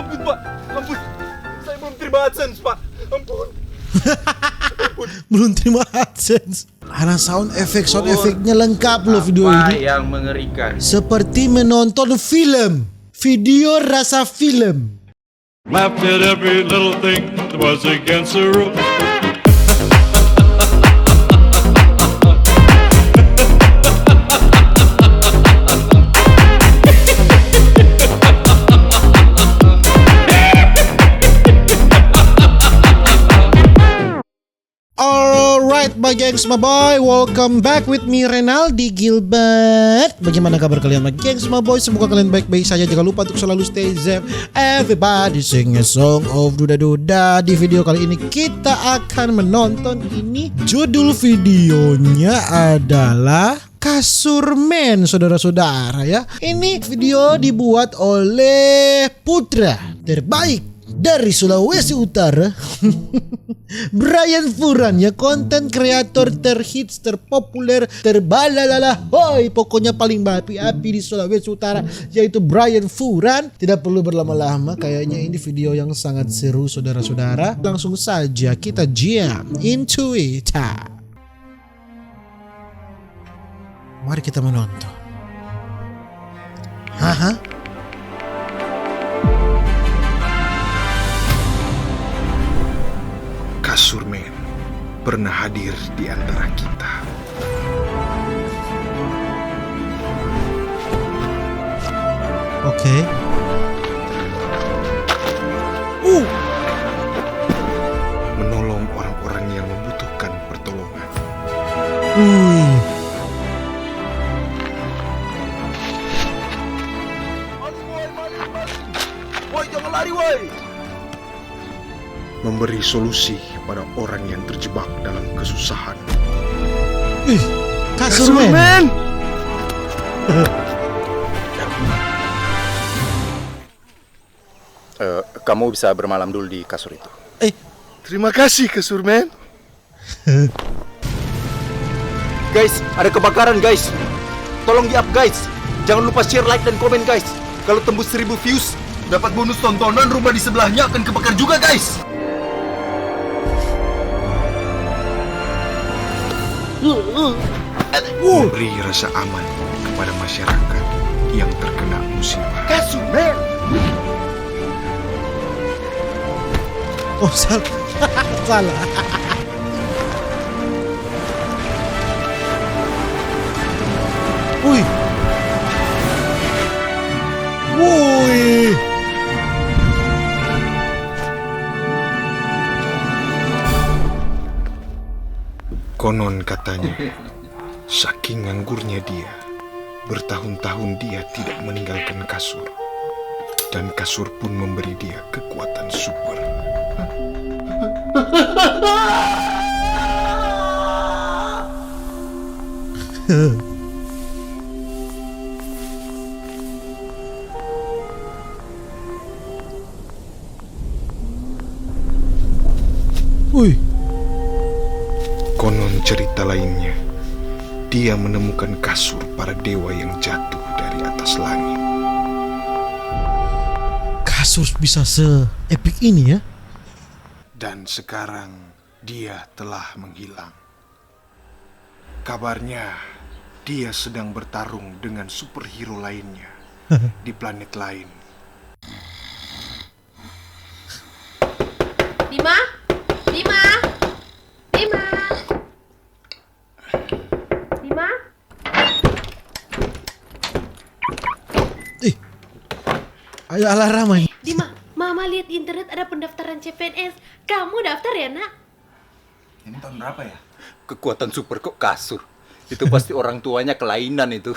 Ampun Pak, ampun. Saya belum terima AdSense Pak. Ampun. Belum terima AdSense. Karena sound efeknya lengkap loh video Apa ini. yang mengerikan? Seperti menonton film. Video rasa film. Laughed at every little thing that was against the rules. Alright, my gengs, my boy, welcome back with me Renaldi Gilbert. Bagaimana kabar kalian, my gengs, my boy? Semoga kalian baik-baik saja. Jangan lupa untuk selalu stay safe. Everybody sing a song of duda-duda. Di video kali ini kita akan menonton ini. Judul videonya adalah Kasur Men, saudara-saudara ya. Ini video dibuat oleh putra terbaik dari Sulawesi Utara, Brian Furan ya, konten kreator terhits, terpopuler, terbalalala, hoi, pokoknya paling berapi-api di Sulawesi Utara, yaitu Brian Furan. Tidak perlu berlama-lama, kayaknya ini video yang sangat seru saudara-saudara. Langsung saja kita jam into it. Mari kita menonton. Haha. Kasur Men pernah hadir di antara kita. Oke. Menolong orang-orang yang membutuhkan pertolongan. Woi, jangan lari woi. Memberi solusi pada orang yang terjebak dalam kesusahan. Kasur Men. Kamu bisa bermalam dulu di kasur itu. Terima kasih Kasur Men. Guys, ada kebakaran guys. Tolong di up guys. Jangan lupa share, like, dan komen guys. Kalau tembus 1000 views, dapat bonus tontonan. Rumah di sebelahnya akan kebakar juga guys. Memberi rasa aman kepada masyarakat yang terkena musibah. Kasur Men. Oh, salah. Salah. Wih. Wih. Konon katanya, saking nganggurnya dia, bertahun-tahun dia tidak meninggalkan kasur. Dan kasur pun memberi dia kekuatan super. Wih. Konon cerita lainnya, dia menemukan kasur para dewa yang jatuh dari atas langit. Kasur bisa se-epic ini ya. Dan sekarang dia telah menghilang. Kabarnya dia sedang bertarung dengan superhero lainnya di planet lain. Dima? Dima? Dima? Dima? Ada alarm ini. Dima, Mama lihat di internet ada pendaftaran CPNS. Kamu daftar ya, Nak? Ini tahun berapa ya? Kekuatan super kok kasur. Itu pasti orang tuanya kelainan itu.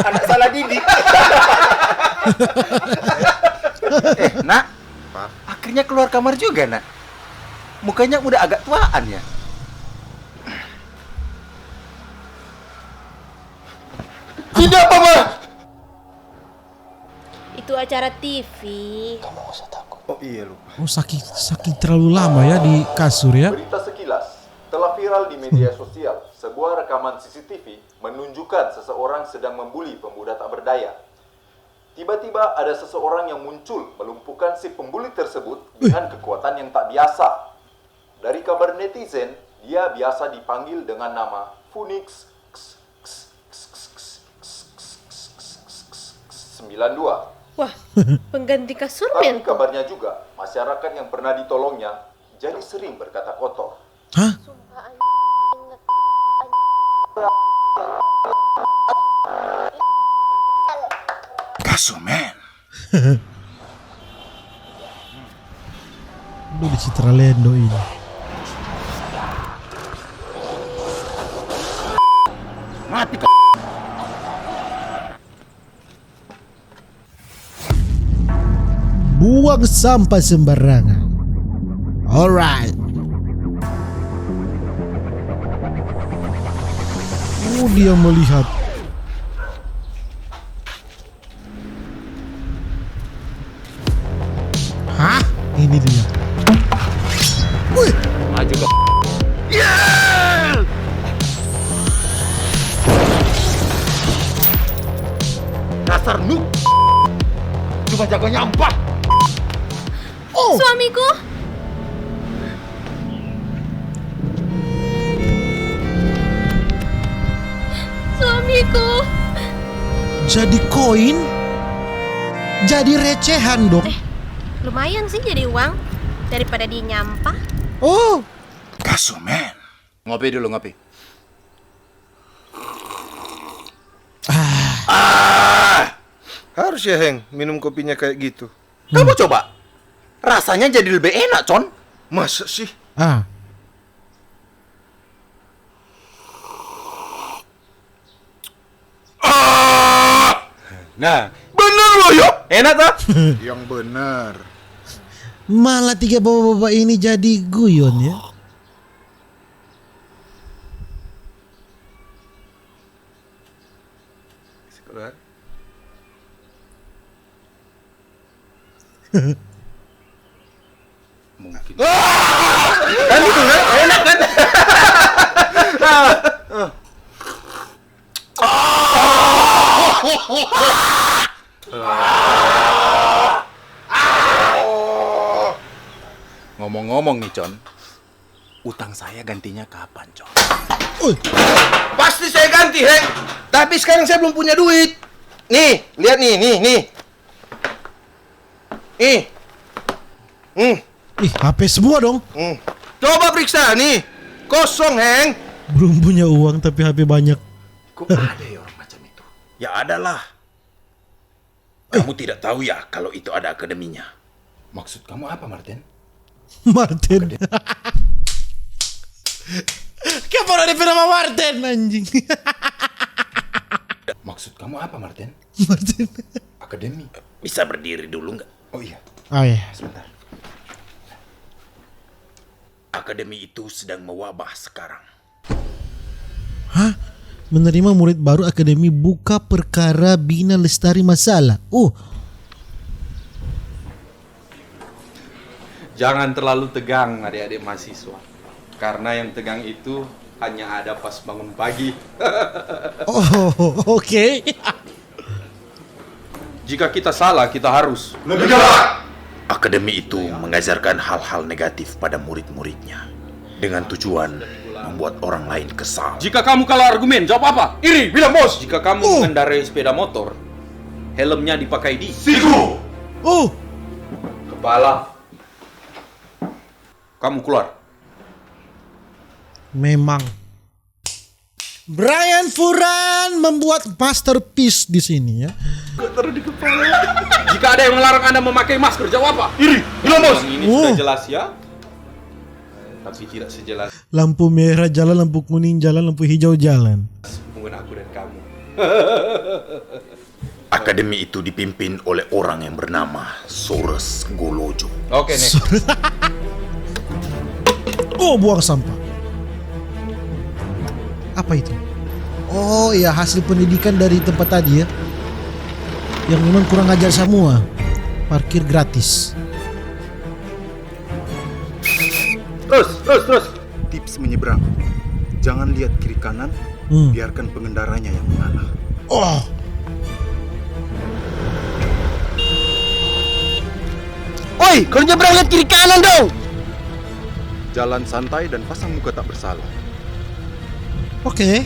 Anak salah didik. Nak. Pak? Akhirnya keluar kamar juga, Nak. Mukanya udah agak tuaan ya. Tidak, Mama. Itu acara TV. Kamu gak usah takut. Oh iya lupa. Oh, saking terlalu lama ya di kasur ya. Berita sekilas telah viral di media sosial. Sebuah rekaman CCTV menunjukkan seseorang sedang membuli pemuda tak berdaya. Tiba-tiba ada seseorang yang muncul melumpuhkan si pembuli tersebut dengan kekuatan yang tak biasa. Dari kabar netizen, dia biasa dipanggil dengan nama Phoenix 92. Wah, pengganti kasur Tapi men. kabarnya juga, masyarakat yang pernah ditolongnya jadi sering berkata kotor. Hah? Kasumen. Lu di Citra Lendo ini. Mati Buang sampah sembarangan. Alright. Oh, dia melihat. Hah? Ini dia. Wih. Maju ke dasar noob. Cuma jago nyampah. Oh, Suamiku. Suamiku. jadi koin? Jadi recehan dong. Lumayan sih jadi uang daripada dia nyampah. Oh, Kasumen. Ngopi dulu, ngopi. Harus ya, Heng, minum kopinya kayak gitu. Kamu coba. Rasanya jadi lebih enak, Con. Masa sih? ah. Nah, bener loh, yuk. Enak tak? Yang benar. Malah tiga bapak-bapak ini jadi guyon ya. Keluar. Mungkin. Kan gitu kan? Enak kan? Ngomong-ngomong nih, Con. Utang saya gantinya kapan, Con? Pasti saya ganti, Heng. Tapi sekarang saya belum punya duit. Nih, lihat nih. Ih, HP semua dong. Coba periksa nih. Kosong, Heng. Belum punya uang tapi HP banyak. Kok ada ya orang macam itu? Ya adalah. Kamu tidak tahu ya kalau itu ada akademinya. Maksud kamu apa, Martin? Martin. Kenapa ada nama Martin anjing? Maksud kamu apa, Martin? Martin. Akademi. Bisa berdiri dulu nggak? Oh iya, Oh iya. sebentar. Akademi itu sedang mewabah sekarang. Hah? Menerima murid baru akademi buka perkara bina lestari masalah. Jangan terlalu tegang adik-adik mahasiswa. Karena yang tegang itu hanya ada pas bangun pagi. Oh, oke. Jika kita salah, kita harus Lebih galak! Akademi itu mengajarkan hal-hal negatif pada murid-muridnya. Dengan tujuan membuat orang lain kesal. Jika kamu kalah argumen, jawab apa? Iri, bilang bos! Jika kamu mengendarai sepeda motor, helmnya dipakai di siku! Oh, Kepala. Kamu keluar. memang. Brian Furan membuat masterpiece di sini ya. Jika ada yang melarang Anda memakai masker, jawab apa? Iri, bilang bos! Ini sudah jelas ya. Tapi tidak sejelas Lampu merah jalan, lampu kuning jalan, lampu hijau jalan. hubungan aku dan kamu. Akademi itu dipimpin oleh orang yang bernama Soros Golojo. Oke nih. Oh, buang sampah. Apa itu? Oh ya, hasil pendidikan dari tempat tadi ya. Yang memang kurang ajar semua. Parkir gratis. Terus. Tips menyeberang. Jangan lihat kiri kanan, biarkan pengendaranya yang mengalah. Oh, Hei, kau nyebrang lihat kiri kanan dong. Jalan santai dan pasang muka tak bersalah. Oke.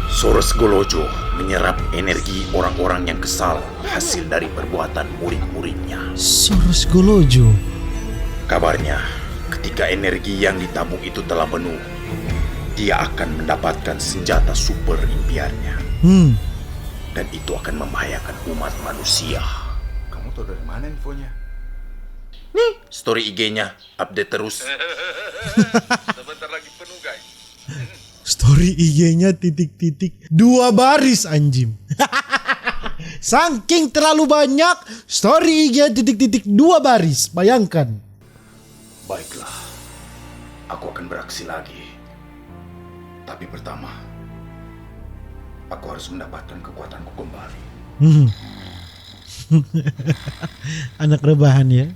Soros Golojo menyerap energi orang-orang yang kesal hasil dari perbuatan murid-muridnya. Soros Golojo. Kabarnya, ketika energi yang ditabung itu telah penuh, dia akan mendapatkan senjata super impiannya. Dan itu akan membahayakan umat manusia. Kamu tahu dari mana infonya? Nih, story IG-nya update terus. Sebentar lagi penuh, guys. Story IG-nya titik-titik 2 baris anjing. Saking terlalu banyak story IG titik-titik 2 baris. Bayangkan. Baiklah, aku akan beraksi lagi. Tapi pertama, aku harus mendapatkan kekuatanku kembali. Anak rebahan ya.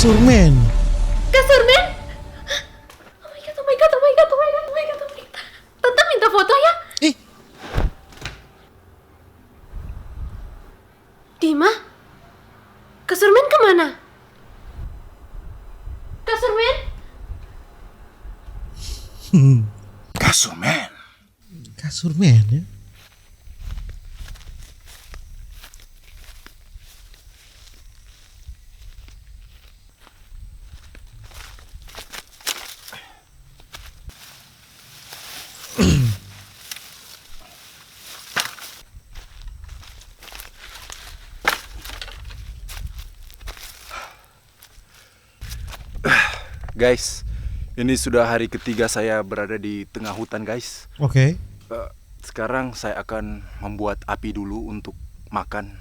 Kasurman. Kasurman? Oh my god, oh my god, oh my god, oh my god, oh my god, oh my god. Tante minta foto ya? Dima? Kasurman kemana? Kasurman? Kasurman. Kasurman ya. Guys, ini sudah hari ketiga saya berada di tengah hutan, guys. Oke. Sekarang saya akan membuat api dulu untuk makan.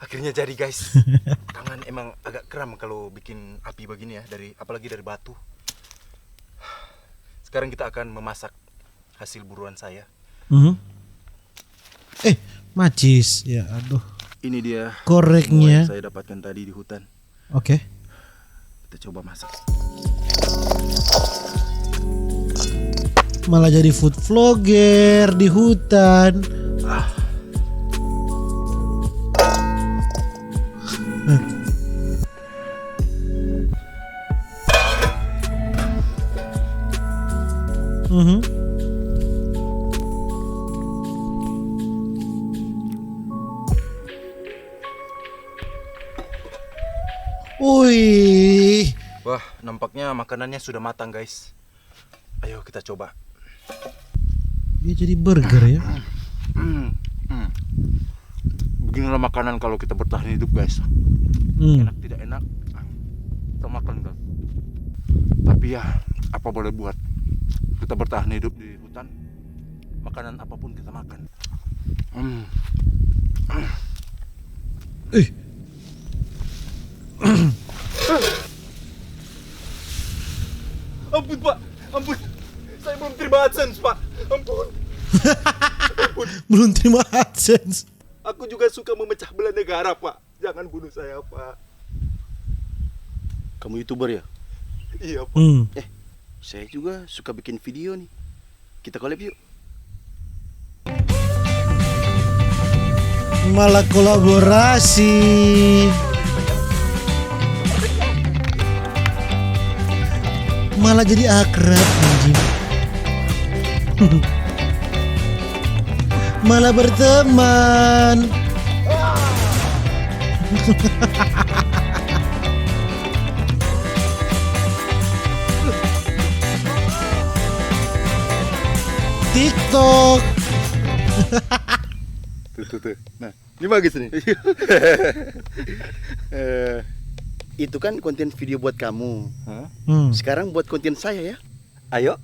Akhirnya jadi, guys. Tangan emang agak kram kalau bikin api begini ya, apalagi dari batu. Sekarang kita akan memasak hasil buruan saya. Macis. Ya aduh. Ini dia koreknya yang saya dapatkan tadi di hutan. Oke. Kita coba masak. Malah jadi food vlogger di hutan. Wih. Wah, nampaknya makanannya sudah matang, guys. Ayo kita coba. Dia jadi burger ya. Beginilah makanan kalau kita bertahan hidup, guys. Enak tidak enak, kita makan, guys. Tapi ya, apa boleh buat, kita bertahan hidup di hutan. Makanan apapun kita makan. Ampun, Pak, ampun. Saya belum terima AdSense, Pak. Ampun. Belum terima AdSense. Aku juga suka memecah belah negara, Pak. Jangan bunuh saya, Pak. Kamu YouTuber ya? Iya, Pak. Saya juga suka bikin video nih. Kita collab yuk. Malah kolaborasi. Malah jadi akrab anjing. Malah berteman. TikTok. Tuh. Nah, ini bagus nih. Itu kan konten video buat kamu. Sekarang buat konten saya ya. Ayo.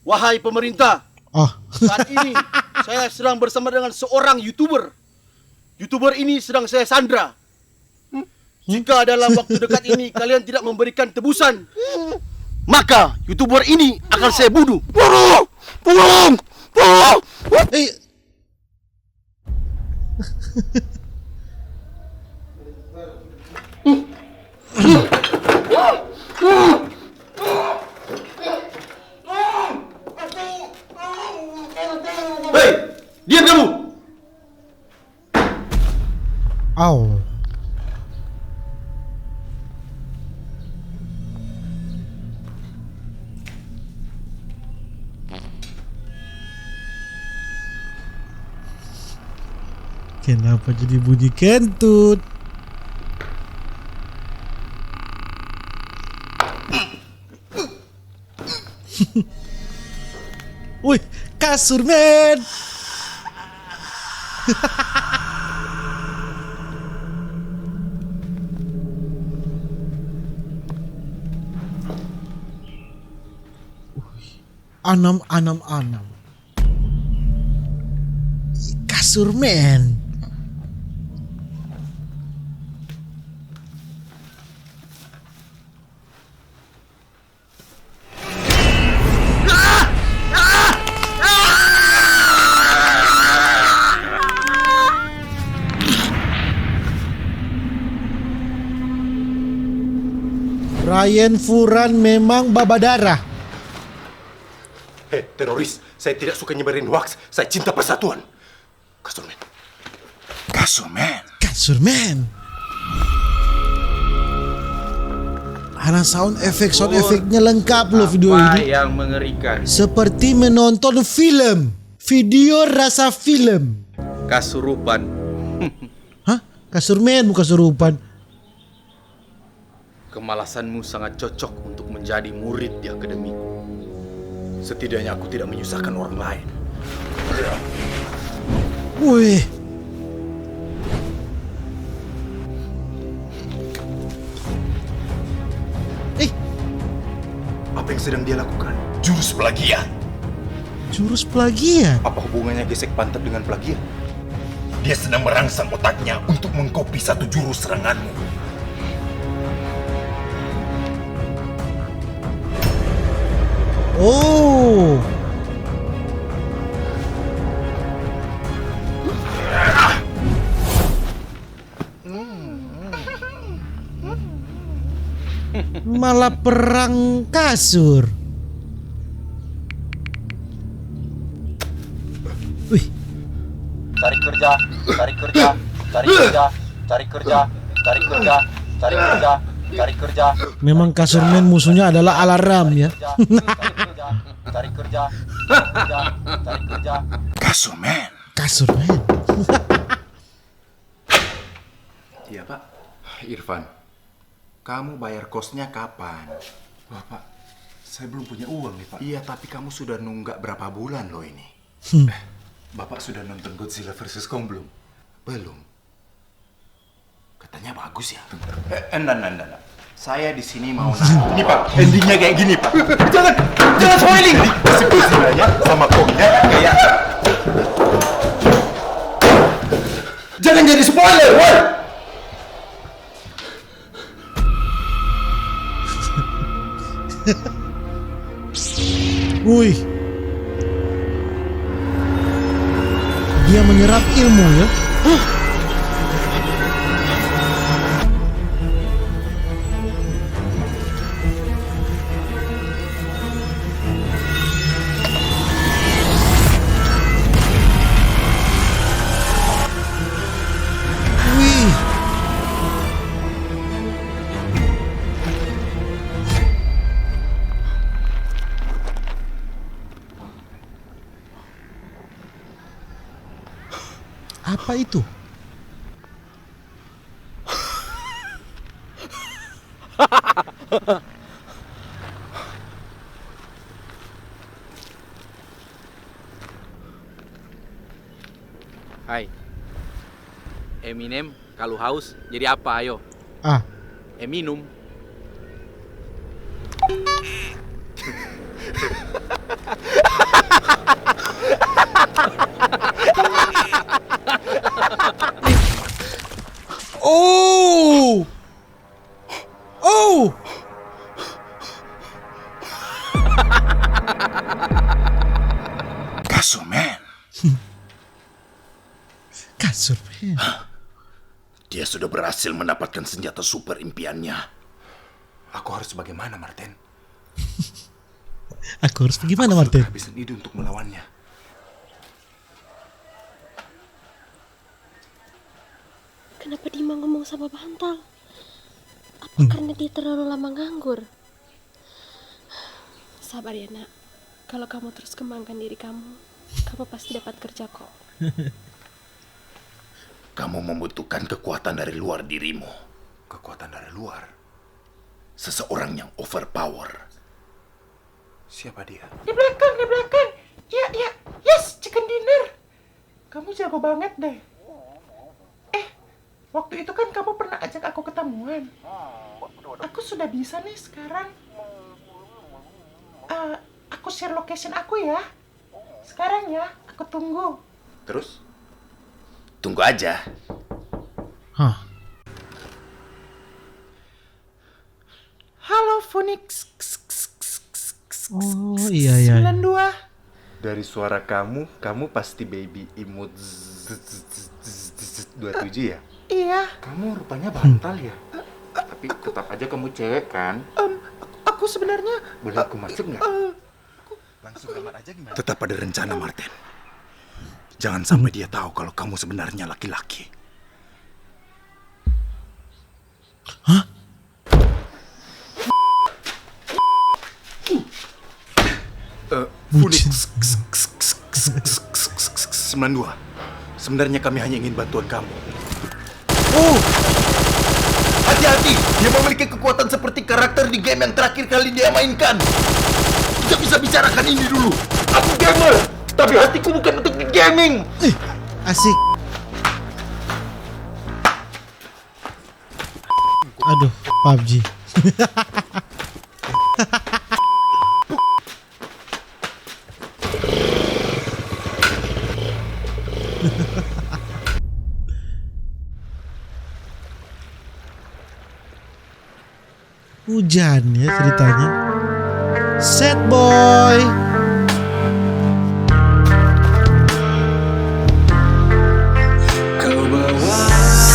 Wahai pemerintah, Oh, saat ini saya sedang bersama dengan seorang YouTuber. YouTuber ini sedang saya sandra. Jika dalam waktu dekat ini kalian tidak memberikan tebusan, maka YouTuber ini akan saya bunuh. eh, Hei, diam kamu. Au. Kenapa jadi bunyi kentut? Wih, kasur men. Anam. Kasur men. Ryan Furan memang babadarah. Hei, teroris, saya tidak suka nyebarin hoax. Saya cinta persatuan. Kasurman. Kasur men. Ada sound efeknya lengkap loh video Apa ini. yang mengerikan? Seperti menonton film. Video rasa film. Kasurupan. Hah? Kasur men bukan kesurupan. Kemalasanmu sangat cocok untuk menjadi murid di akademiku. Setidaknya aku tidak menyusahkan orang lain. Wih. Apa yang sedang dia lakukan? Jurus plagiat. Jurus plagiat. Apa hubungannya gesek pantat dengan plagiat? Dia sedang merangsang otaknya untuk mengkopi satu jurus seranganmu. Oh. Malah perang kasur. Wih, Cari kerja, cari kerja, cari kerja, cari kerja, cari kerja, cari kerja, cari kerja. memang kasur men musuhnya adalah alarm ya. Cari kerja, cari kerja. Kasurman. Kasur men. Iya pak. Irfan, kamu bayar kosnya kapan? Wah pak, saya belum punya uang nih pak. Iya tapi kamu sudah nunggak berapa bulan loh ini? Bapak sudah nonton Godzilla vs Kong belum? Belum. Katanya bagus ya. Enggak. Saya di sini mau nanya. Ini pak, endingnya kayak gini pak. Jangan spoiling. Si Godzilla-nya sama Kongnya kayak. Jangan jadi spoiler, woi. Wih. Dia menyerap ilmu ya. Wih. Apa itu? Eminem kalau haus jadi apa ayo? Ah, Minum. oh, oh, Kasur, man. kasur men. Dia sudah berhasil mendapatkan senjata super impiannya. Aku harus bagaimana, Martin? Aku harus bagaimana Martin? Habisin ide untuk melawannya. Kenapa Dima ngomong sama bantal? Apa karena dia terlalu lama nganggur? Sabar ya nak. Kalau kamu terus kembangkan diri kamu pasti dapat kerja kok. Kamu membutuhkan kekuatan dari luar dirimu. Kekuatan dari luar? Seseorang yang overpower. Siapa dia? Di belakang. Ya, yes, chicken dinner. Kamu jago banget deh. Waktu itu kan kamu pernah ajak aku ketemuan. Aku sudah bisa nih sekarang. Aku share location aku ya. Sekarang ya, aku tunggu. Terus? Tunggu aja. Hah. Halo Phoenix. Oh iya. 92. Dari suara kamu pasti baby imut 27 ya? Iya. Kamu rupanya bantal ya? Tapi tetap aja kamu cewek kan? Aku sebenarnya Boleh aku masuk nggak? Langsung kamar aja gimana? Tetap ada rencana, Martin. Jangan sampai dia tahu kalau kamu sebenarnya laki-laki. Hah? Phoenix 92. Sebenarnya kami hanya ingin bantuan kamu. Oh, Hati-hati, dia memiliki kekuatan seperti karakter di game yang terakhir kali dia mainkan. Kita bisa bicarakan ini dulu. Aku gamer, tapi hatiku bukan untuk gaming. asik. Aduh, PUBG. Hujan ya ceritanya. Sad boy.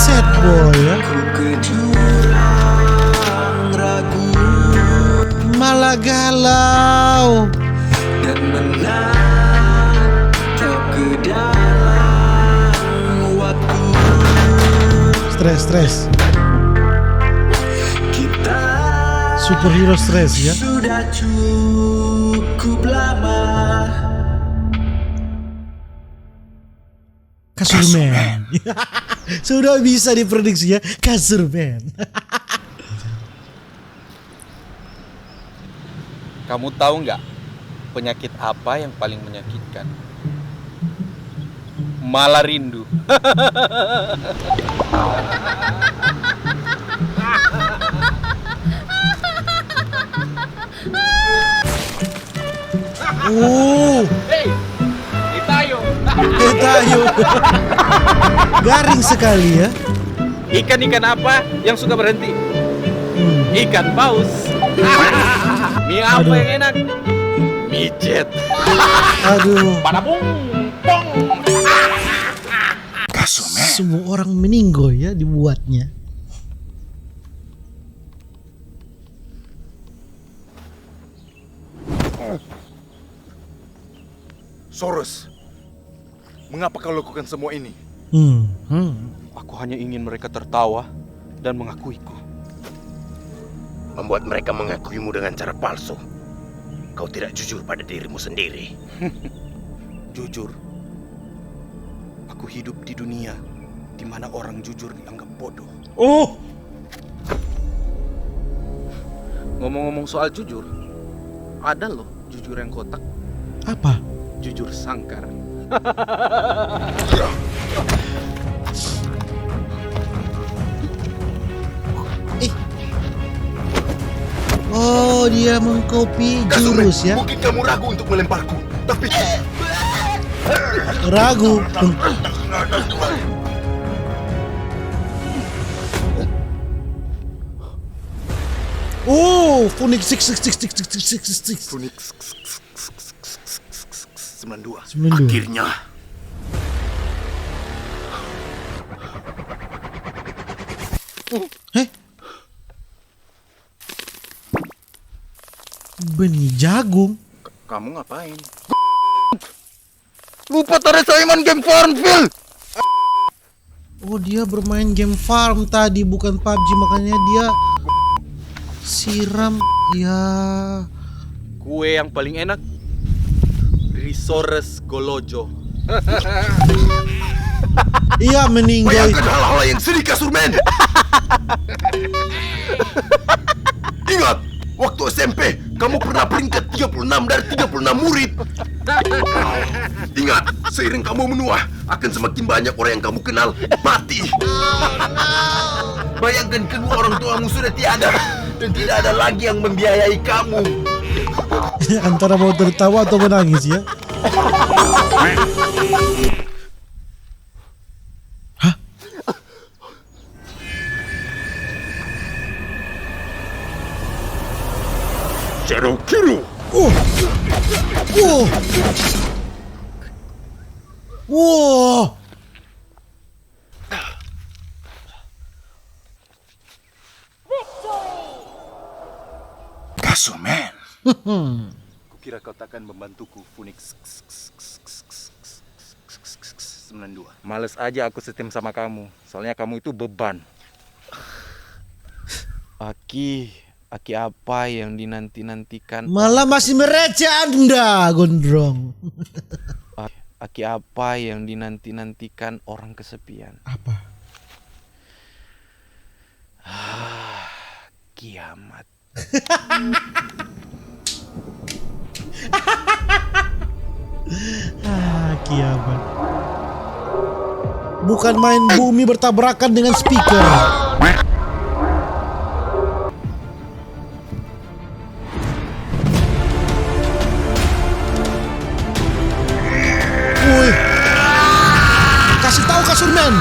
Sad boy ya. Malah galau. Stres. Superhero stres ya. Sudah cukup lama. Kasurman. Sudah bisa diprediksi ya, Kasurman. Kamu tahu nggak penyakit apa yang paling menyakitkan? Malah rindu. Oh, Hei, Itayo. Tayo. Garing sekali ya. Ikan-ikan apa yang suka berhenti? Ikan paus. Mie apa Aduh. yang enak? Mie jet. Aduh, Padabung, pong. Kasurman. semua orang meninggo ya dibuatnya. Soros, mengapa kau lakukan semua ini? Aku hanya ingin mereka tertawa dan mengakuiku. Membuat mereka mengakuimu dengan cara palsu. Kau tidak jujur pada dirimu sendiri. Jujur, aku hidup di dunia di mana orang jujur dianggap bodoh. Oh, Ngomong-ngomong soal jujur, ada loh jujur yang kotak, apa? jujur sangkar. Oh, dia mengcopy jurus ya. Mungkin kamu ragu untuk melemparku, tapi Ragu. Oh, Phoenix 666. Phoenix 92. Akhirnya. Benih jagung. Kamu ngapain? Lupa tadi saya main game Farmville. Oh, dia bermain game farm tadi, bukan PUBG, makanya dia siram ya. Kue yang paling enak Risores Golojo. Iya, meninggal. Bayangkan hal-hal yang sedih, Kasurman. Ingat, waktu SMP kamu pernah peringkat 36 dari 36 murid. Ingat, seiring kamu menua, akan semakin banyak orang yang kamu kenal mati. Bayangkan kedua orang tuamu sudah tiada dan tidak ada lagi yang membiayai kamu. Antara mau tertawa atau menangis ya. Cherokiro. Oh. Wow. Kasurman. Kukira kau takkan membantuku, Phoenix 92. Males aja aku setim sama kamu, soalnya kamu itu beban. Aki apa yang dinanti-nantikan? Malah masih mereceh Anda, gondrong. Aki apa yang dinanti-nantikan orang kesepian? Apa? Kiamat. Kiamat. Bukan main bumi bertabrakan dengan speaker. Woi. Kasih tahu Kasurman.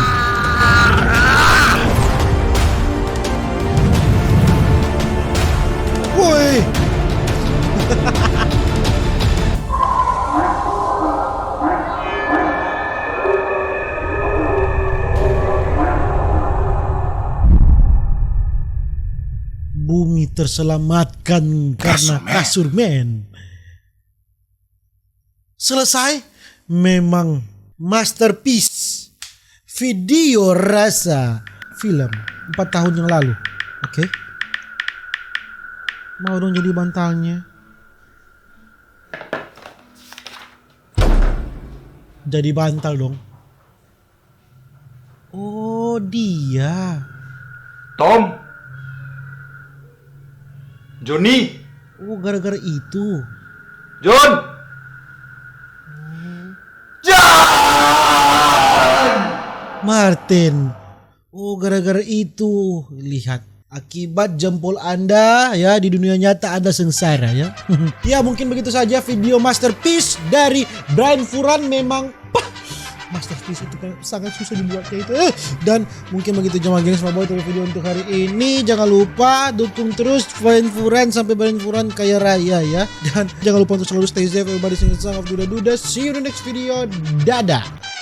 Woi. Bumi terselamatkan karena Kasurman. Selesai. Memang masterpiece video rasa film 4 tahun yang lalu. Oke. Mau dong jadi bantalnya. Jadi bantal dong. Oh, dia. Tom. Johnny. Oh, gara-gara itu. John. Martin. Oh, gara-gara itu. Lihat. Akibat jempol Anda ya di dunia nyata Anda sengsara ya. Ya, mungkin begitu saja video masterpiece dari Brian Furan. Memang masterpiece itu kan sangat susah dibuatnya itu. Dan mungkin begitu jemaah gengs Maboy untuk video untuk hari ini. Jangan lupa dukung terus Brian Furan sampai Brian Furan kaya raya ya. Dan jangan lupa untuk selalu stay safe, everybody sing the song of Duda Duda. See you in the next video. Dadah.